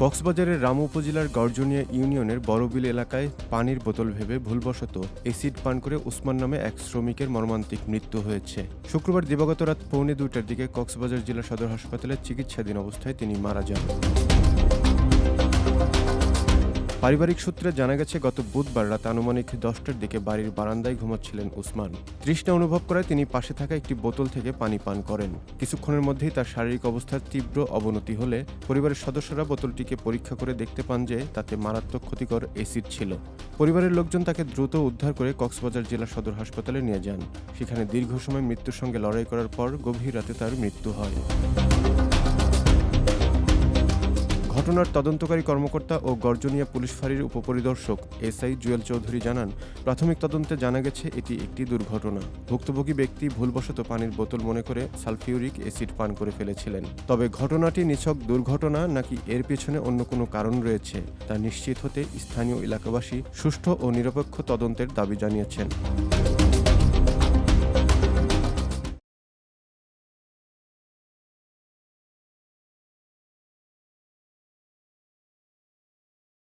কক্সবাজারের রামু উপজেলার গর্জনিয়া ইউনিয়নের বড়বিল এলাকায় পানির বোতল ভেবে ভুলবশত অ্যাসিড পান করে উসমান নামে এক শ্রমিকের মর্মান্তিক মৃত্যু হয়েছে। শুক্রবার দিবাগত রাত 2:45টার দিকে কক্সবাজার জেলা সদর হাসপাতালে চিকিৎসাধীন অবস্থায় তিনি মারা যান। পারিবারিক সূত্রে জানা গেছে, গত বুধবার রাত আনুমানিক 10টার দিকে বাড়ির বারান্দায় ঘুমাচ্ছিলেন উসমান। তৃষ্ণা অনুভব করায় তিনি পাশে থাকা একটি বোতল থেকে পানি পান করেন। কিছুক্ষণের মধ্যেই তার শারীরিক অবস্থার তীব্র অবনতি হলে পরিবারের সদস্যরা বোতলটিকে পরীক্ষা করে দেখতে পান যে তাতে মারাত্মক ক্ষতিকর অ্যাসিড ছিল। পরিবারের লোকজন তাকে দ্রুত উদ্ধার করে কক্সবাজার জেলা সদর হাসপাতালে নিয়ে যান। সেখানে দীর্ঘ সময় মৃত্যুর সঙ্গে লড়াই করার পর গভীর রাতে তার মৃত্যু হয়। ঘটনার তদন্তকারী কর্মকর্তা ও গর্জনিয়া পুলিশ ফাঁড়ির উপপরিদর্শক এসআই জুয়েল চৌধুরী জানান, প্রাথমিক তদন্তে জানা গেছে এটি একটি দুর্ঘটনা। ভুক্তভোগী ব্যক্তি ভুলবশত পানির বোতল মনে করে সালফিউরিক অ্যাসিড পান করে ফেলেছিলেন। তবে ঘটনাটি নিছক দুর্ঘটনা নাকি এর পেছনে অন্য কোনো কারণ রয়েছে তা নিশ্চিত হতে স্থানীয় এলাকাবাসী সুষ্ঠু ও নিরপেক্ষ তদন্তের দাবি জানিয়েছেন।